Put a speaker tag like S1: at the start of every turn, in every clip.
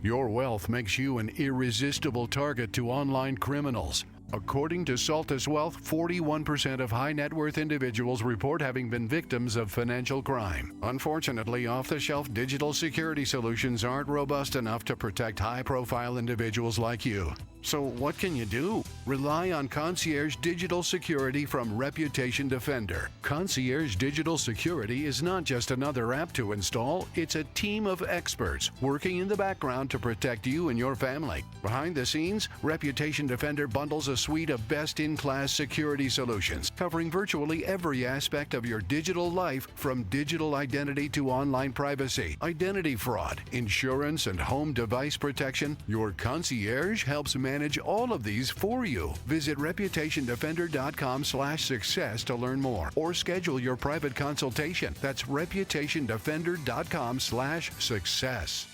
S1: Your wealth makes you an irresistible target to online criminals. According to Saltus Wealth, 41% of high net worth individuals report having been victims of financial crime. Unfortunately, off-the-shelf digital security solutions aren't robust enough to protect high-profile individuals like you. So what can you do? Rely on Concierge Digital Security from Reputation Defender. Concierge Digital Security is not just another app to install, it's a team of experts working in the background to protect you and your family. Behind the scenes, Reputation Defender bundles a suite of best-in-class security solutions, covering virtually every aspect of your digital life, from digital identity to online privacy, identity fraud, insurance, and home device protection. Your concierge helps manage all of these for you. Visit reputationdefender.com/success to learn more or schedule your private consultation. That's reputationdefender.com/success.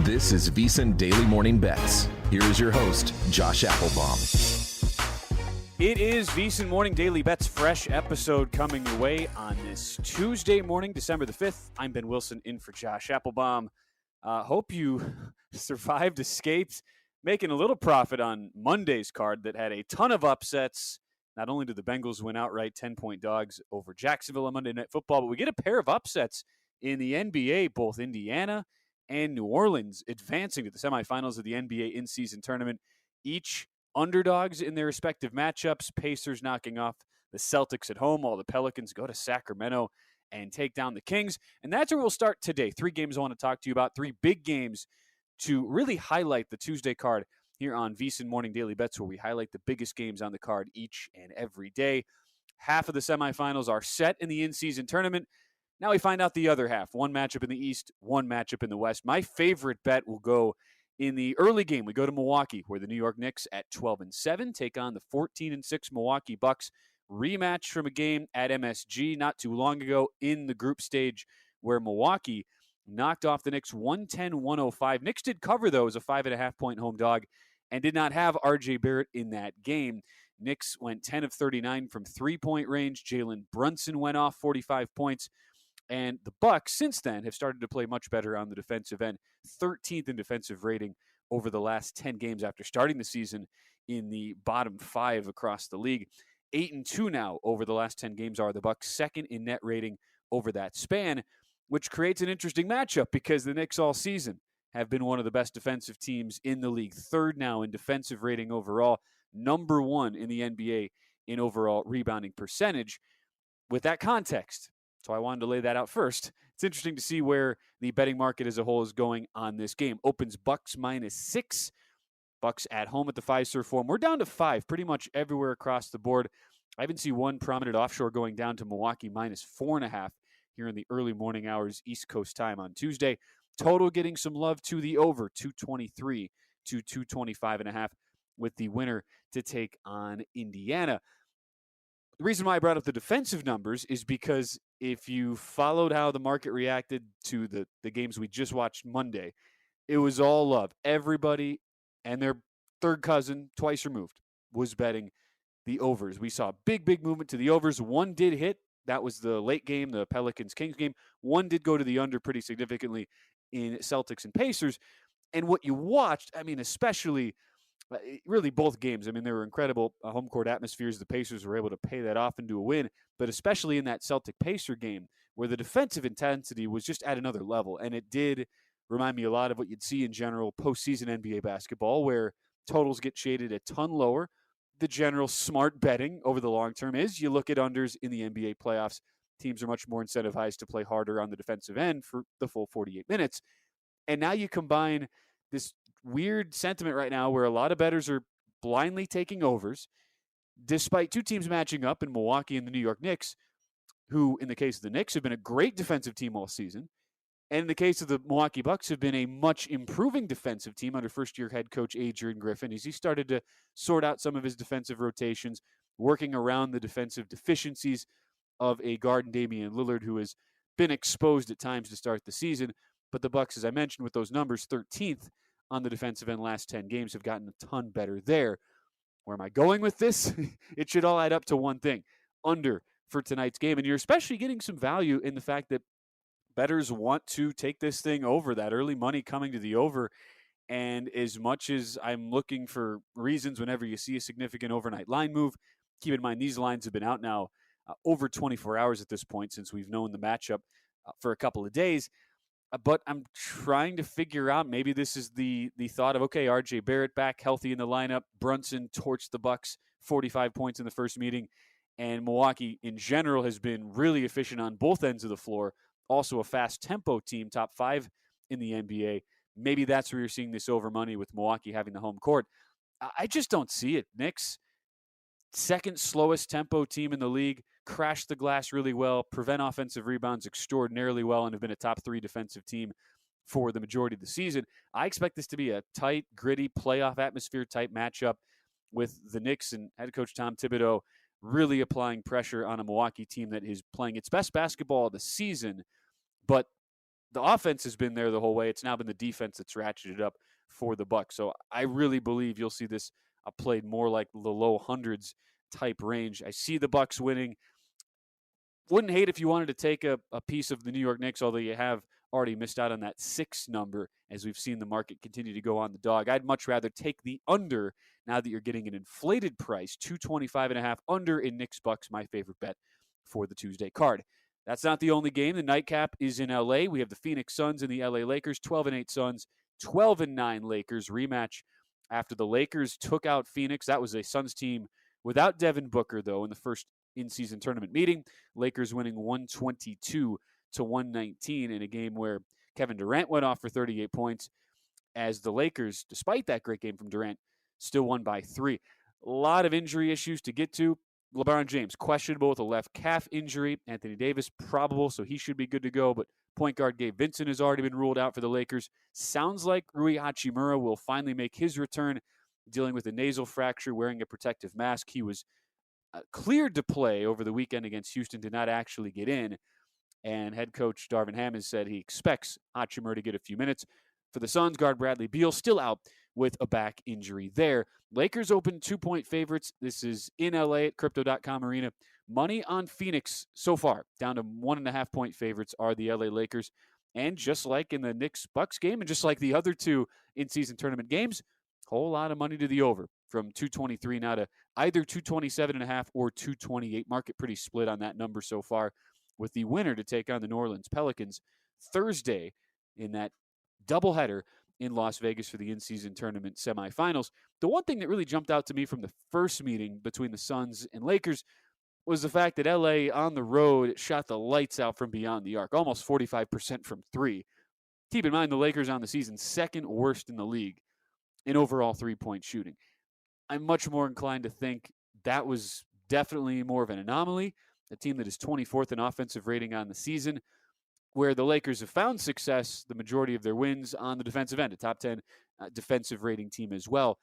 S2: This is VSiN Daily Morning Bets. Here is your host, Josh Applebaum.
S3: It is VSiN Morning Daily Bets, fresh episode coming your way on this Tuesday morning, December the 5th. I'm Ben Wilson in for Josh Applebaum. Hope you survived, escaped, making a little profit on Monday's card that had a ton of upsets. Not only did the Bengals win outright 10-point dogs over Jacksonville on Monday Night Football, but we get a pair of upsets in the NBA, both Indiana and New Orleans advancing to the semifinals of the NBA in-season tournament. Each underdogs in their respective matchups. Pacers knocking off the Celtics at home, while the Pelicans go to Sacramento and take down the Kings. And that's where we'll start today. 3 games I want to talk to you about, 3 big games to really highlight the Tuesday card here on VSiN Morning Daily Bets, where we highlight the biggest games on the card each and every day. Half of the semifinals are set in the in-season tournament. Now we find out the other half. 1 matchup in the East, 1 matchup in the West. My favorite bet will go in the early game. We go to Milwaukee, where the New York Knicks at 12-7 take on the 14-6 Milwaukee Bucks. Rematch from a game at MSG not too long ago in the group stage, where Milwaukee knocked off the Knicks 110-105. Knicks did cover, though, as a 5.5-point home dog and did not have R.J. Barrett in that game. Knicks went 10 of 39 from three-point range. Jalen Brunson went off 45 points. And the Bucks, since then, have started to play much better on the defensive end. 13th in defensive rating over the last 10 games after starting the season in the bottom 5 across the league. 8-2 now over the last 10 games are the Bucks, second in net rating over that span, which creates an interesting matchup because the Knicks all season have been one of the best defensive teams in the league. 3rd now in defensive rating overall, number 1 in the NBA in overall rebounding percentage. With that context, so I wanted to lay that out first. It's interesting to see where the betting market as a whole is going on this game. Opens Bucks -6. Bucks at home at the Fiserv Forum. We're down to 5 pretty much everywhere across the board. I even see one prominent offshore going down to Milwaukee -4.5 here in the early morning hours East Coast time on Tuesday. Total getting some love to the over, 223 to 225.5, with the winner to take on Indiana. The reason why I brought up the defensive numbers is because if you followed how the market reacted to the games we just watched Monday, it was all love. Everybody and their third cousin, twice removed, was betting the overs. We saw big movement to the overs. One did hit. That was the late game, the Pelicans-Kings game. One did go to the under pretty significantly in Celtics and Pacers. And what you watched, I mean, especially really both games. I mean, there were incredible home court atmospheres. The Pacers were able to pay that off into a win, but especially in that Celtic-Pacer game where the defensive intensity was just at another level. And it did remind me a lot of what you'd see in general postseason NBA basketball, where totals get shaded a ton lower. The general smart betting over the long term is you look at unders in the NBA playoffs. Teams are much more incentivized to play harder on the defensive end for the full 48 minutes. And now you combine this weird sentiment right now where a lot of bettors are blindly taking overs, despite 2 teams matching up in Milwaukee and the New York Knicks, who, in the case of the Knicks, have been a great defensive team all season. And in the case of the Milwaukee Bucks, have been a much improving defensive team under first-year head coach Adrian Griffin as he started to sort out some of his defensive rotations, working around the defensive deficiencies of a guard in Damian Lillard, who has been exposed at times to start the season. But the Bucks, as I mentioned, with those numbers, 13th on the defensive end last 10 games, have gotten a ton better there. Where am I going with this? It should all add up to one thing, under for tonight's game. And you're especially getting some value in the fact that bettors want to take this thing over, that early money coming to the over. And as much as I'm looking for reasons whenever you see a significant overnight line move, keep in mind these lines have been out now over 24 hours at this point since we've known the matchup for a couple of days. But I'm trying to figure out, maybe this is the thought of, okay, RJ Barrett back healthy in the lineup. Brunson torched the Bucks 45 points in the first meeting. And Milwaukee in general has been really efficient on both ends of the floor. Also a fast tempo team, top 5 in the NBA. Maybe that's where you're seeing this over money with Milwaukee having the home court. I just don't see it. Knicks, second slowest tempo team in the league, crash the glass really well, prevent offensive rebounds extraordinarily well, and have been a top 3 defensive team for the majority of the season. I expect this to be a tight, gritty, playoff atmosphere type matchup with the Knicks and head coach Tom Thibodeau really applying pressure on a Milwaukee team that is playing its best basketball of the season, but the offense has been there the whole way. It's now been the defense that's ratcheted up for the Bucks. So I really believe you'll see this played more like the low hundreds type range. I see the Bucks winning. Wouldn't hate if you wanted to take a piece of the New York Knicks, although you have already missed out on that 6 number as we've seen the market continue to go on the dog. I'd much rather take the under now that you're getting an inflated price, 225.5 under in Knicks Bucks, my favorite bet for the Tuesday card. That's not the only game. The nightcap is in LA. We have the Phoenix Suns and the LA Lakers, 12-8 Suns, 12-9 Lakers rematch after the Lakers took out Phoenix. That was a Suns team without Devin Booker, though, in the first in-season tournament meeting. Lakers winning 122-119 in a game where Kevin Durant went off for 38 points, as the Lakers, despite that great game from Durant, still won by 3. A lot of injury issues to get to. LeBron James, questionable with a left calf injury. Anthony Davis, probable, so he should be good to go. But point guard Gabe Vincent has already been ruled out for the Lakers. Sounds like Rui Hachimura will finally make his return, dealing with a nasal fracture, wearing a protective mask. He was cleared to play over the weekend against Houston, did not actually get in. And head coach Darvin Ham has said he expects Hachimura to get a few minutes. For the Suns, guard Bradley Beal still out with a back injury there. Lakers open 2-point favorites. This is in LA at Crypto.com Arena. Money on Phoenix so far, down to 1.5-point favorites are the LA Lakers. And just like in the Knicks-Bucks game, and just like the other 2 in-season tournament games, whole lot of money to the over, from 223 now to either 227.5 or 228. Market pretty split on that number so far, with the winner to take on the New Orleans Pelicans Thursday in that doubleheader in Las Vegas for the in-season tournament semifinals. The one thing that really jumped out to me from the first meeting between the Suns and Lakers was the fact that LA on the road shot the lights out from beyond the arc, almost 45% from 3. Keep in mind the Lakers on the season, second worst in the league in overall 3-point shooting. I'm much more inclined to think that was definitely more of an anomaly, a team that is 24th in offensive rating on the season, where the Lakers have found success, the majority of their wins on the defensive end, a top 10 defensive rating team as well.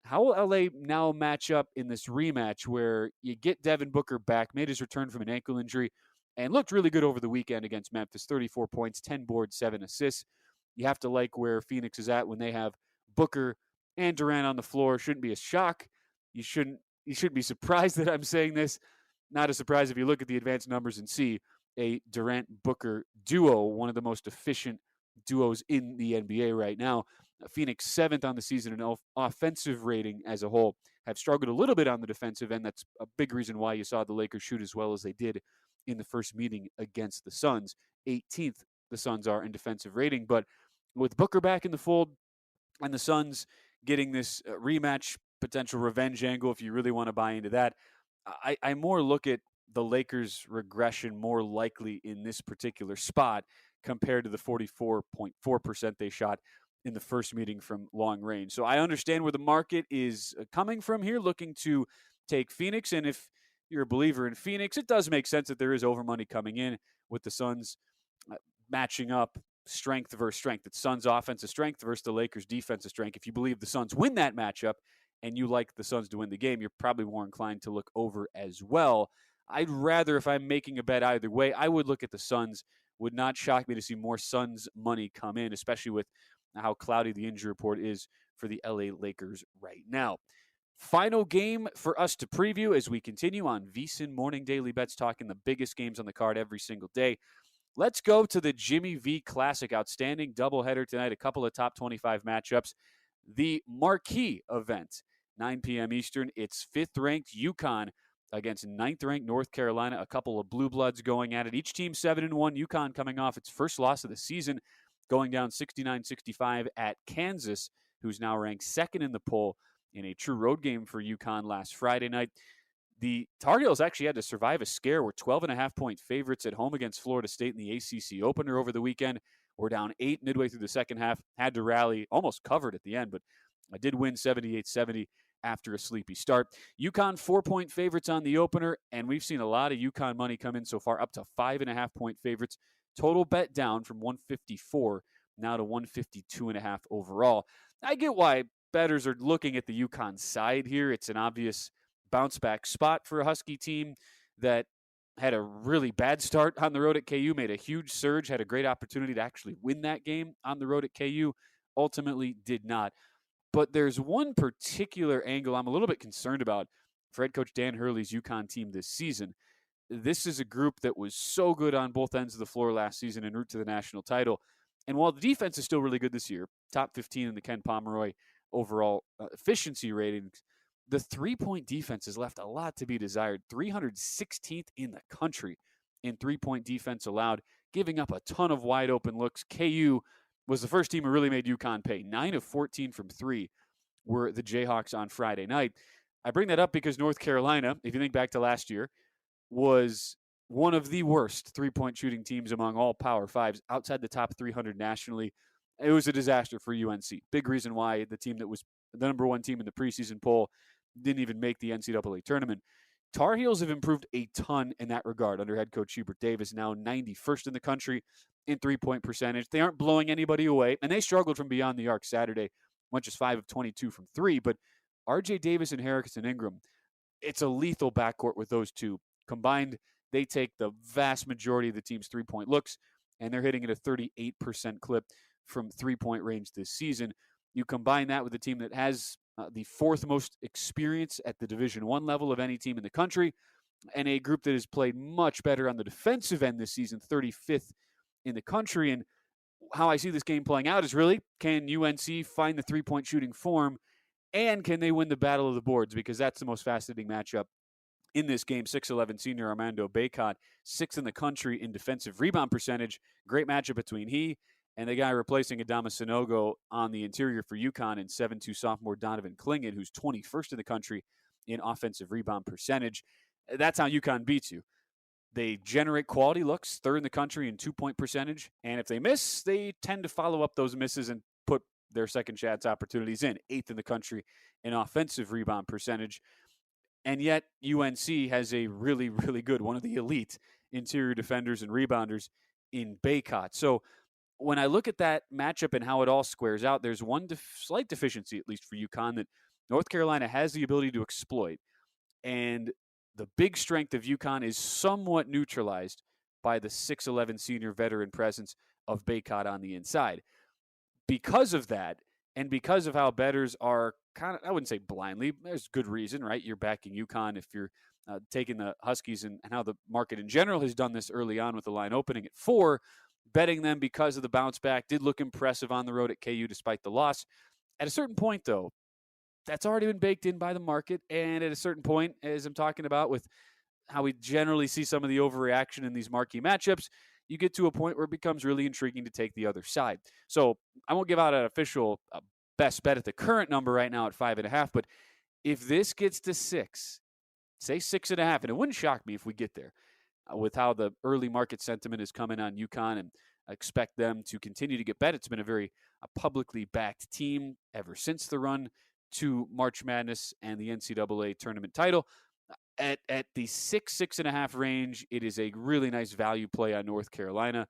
S3: How will LA now match up in this rematch where you get Devin Booker back, made his return from an ankle injury, and looked really good over the weekend against Memphis, 34 points, 10 boards, 7 assists. You have to like where Phoenix is at when they have Booker and Durant on the floor. Shouldn't be a shock. You shouldn't be surprised that I'm saying this. Not a surprise if you look at the advanced numbers and see a Durant-Booker duo, one of the most efficient duos in the NBA right now. Phoenix 7th on the season in offensive rating as a whole, have struggled a little bit on the defensive end. That's a big reason why you saw the Lakers shoot as well as they did in the first meeting against the Suns. 18th the Suns are in defensive rating, but with Booker back in the fold and the Suns getting this rematch, potential revenge angle, if you really want to buy into that, I more look at the Lakers' regression more likely in this particular spot compared to the 44.4% they shot in the first meeting from long range. So I understand where the market is coming from here, looking to take Phoenix. And if you're a believer in Phoenix, it does make sense that there is over money coming in with the Suns matching up strength versus strength. It's Suns offensive strength versus the Lakers defensive strength. If you believe the Suns win that matchup and you like the Suns to win the game, you're probably more inclined to look over as well. I'd rather, if I'm making a bet either way, I would look at the Suns. Would not shock me to see more Suns money come in, especially with how cloudy the injury report is for the LA Lakers right now. Final game for us to preview as we continue on VSiN Morning Daily Bets, talking the biggest games on the card every single day. Let's go to the Jimmy V Classic. Outstanding doubleheader tonight. A couple of top 25 matchups. The marquee event, 9 p.m. Eastern. It's 5th-ranked UConn against 9th-ranked North Carolina. A couple of blue bloods going at it. Each team 7-1. UConn coming off its first loss of the season, going down 69-65 at Kansas, who's now ranked 2nd in the poll in a true road game for UConn last Friday night. The Tar Heels actually had to survive a scare. We're 12.5-point favorites at home against Florida State in the ACC opener over the weekend. We're down 8 midway through the second half. Had to rally, almost covered at the end, but I did win 78-70 after a sleepy start. UConn 4-point favorites on the opener, and we've seen a lot of UConn money come in so far, up to 5.5-point favorites. Total bet down from 154 now to 152.5 overall. I get why bettors are looking at the UConn side here. It's an obvious bounce-back spot for a Husky team that had a really bad start on the road at KU, made a huge surge, had a great opportunity to actually win that game on the road at KU, ultimately did not. But there's one particular angle I'm a little bit concerned about for head coach Dan Hurley's UConn team this season. This is a group that was so good on both ends of the floor last season en route to the national title. And while the defense is still really good this year, top 15 in the Ken Pomeroy overall efficiency ratings, the three-point defense has left a lot to be desired. 316th in the country in three-point defense allowed, giving up a ton of wide-open looks. KU was the first team who really made UConn pay. 9 of 14 from 3 were the Jayhawks on Friday night. I bring that up because North Carolina, if you think back to last year, was one of the worst three-point shooting teams among all Power Fives, outside the top 300 nationally. It was a disaster for UNC. Big reason why the team that was the number one team in the preseason poll didn't even make the NCAA tournament. Tar Heels have improved a ton in that regard under head coach Hubert Davis, now 91st in the country in three-point percentage. They aren't blowing anybody away, and they struggled from beyond the arc Saturday, went just 5 of 22 from 3. But R.J. Davis and Harrison Ingram, it's a lethal backcourt with those two. Combined, they take the vast majority of the team's three-point looks, and they're hitting at a 38% clip from three-point range this season. You combine that with a team that has the 4th most experience at the Division I level of any team in the country, and a group that has played much better on the defensive end this season, 35th in the country. And how I see this game playing out is really, can UNC find the three-point shooting form, and can they win the battle of the boards? Because that's the most fascinating matchup in this game. 6'11" senior Armando Bacot, 6th in the country in defensive rebound percentage. Great matchup between he and the guy replacing Adama Sanogo on the interior for UConn, and 7'2" sophomore Donovan Clingan, who's 21st in the country in offensive rebound percentage. That's how UConn beats you. They generate quality looks, 3rd in the country in two-point percentage, and if they miss, they tend to follow up those misses and put their second chance opportunities in. 8th in the country in offensive rebound percentage. And yet UNC has a really, really good, one of the elite interior defenders and rebounders in Bacot. So when I look at that matchup and how it all squares out, there's one slight deficiency, at least for UConn, that North Carolina has the ability to exploit. And the big strength of UConn is somewhat neutralized by the 6'11" senior veteran presence of Bacot on the inside. Because of that, and because of how bettors are kind of, I wouldn't say blindly, there's good reason, right? You're backing UConn if you're taking the Huskies, and how the market in general has done this early on with the line opening at 4. Betting them because of the bounce back did look impressive on the road at KU despite the loss. At a certain point, though, that's already been baked in by the market. And at a certain point, as I'm talking about with how we generally see some of the overreaction in these marquee matchups, you get to a point where it becomes really intriguing to take the other side. So I won't give out an official best bet at the current number right now at 5.5, but if this gets to 6, say 6.5, and it wouldn't shock me if we get there with how the early market sentiment is coming on UConn, and I expect them to continue to get bet. It's been a very publicly backed team ever since the run to March Madness and the NCAA tournament title. At the 6.5 range, it is a really nice value play on North Carolina.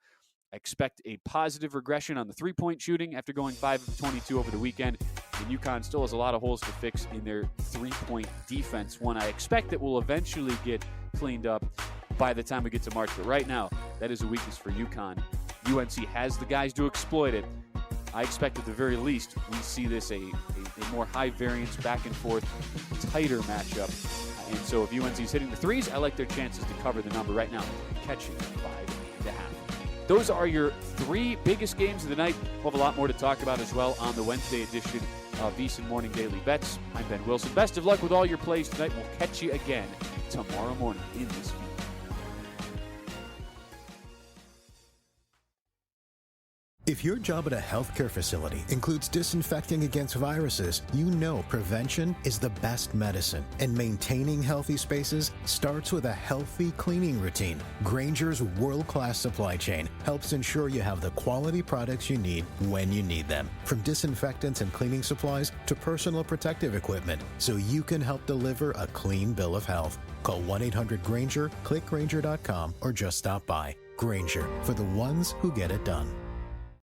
S3: I expect a positive regression on the three-point shooting after going 5 of 22 over the weekend. And UConn still has a lot of holes to fix in their three-point defense, one I expect that will eventually get cleaned up by the time we get to March. But right now, that is a weakness for UConn. UNC has the guys to exploit it. I expect at the very least we see this a more high variance, back and forth, tighter matchup. And so if UNC's hitting the threes, I like their chances to cover the number right now, catching 5.5. those are your three biggest games of the night. We'll have a lot more to talk about as well on the Wednesday edition of VSiN Morning Daily Bets. I'm Ben Wilson. Best of luck with all your plays tonight. We'll catch you again tomorrow morning in this feed.
S4: If your job at a healthcare facility includes disinfecting against viruses, you know prevention is the best medicine. And maintaining healthy spaces starts with a healthy cleaning routine. Grainger's world-class supply chain helps ensure you have the quality products you need when you need them. From disinfectants and cleaning supplies to personal protective equipment, so you can help deliver a clean bill of health. Call 1-800-GRAINGER, click Grainger.com, or just stop by. Grainger, for the ones who get it done.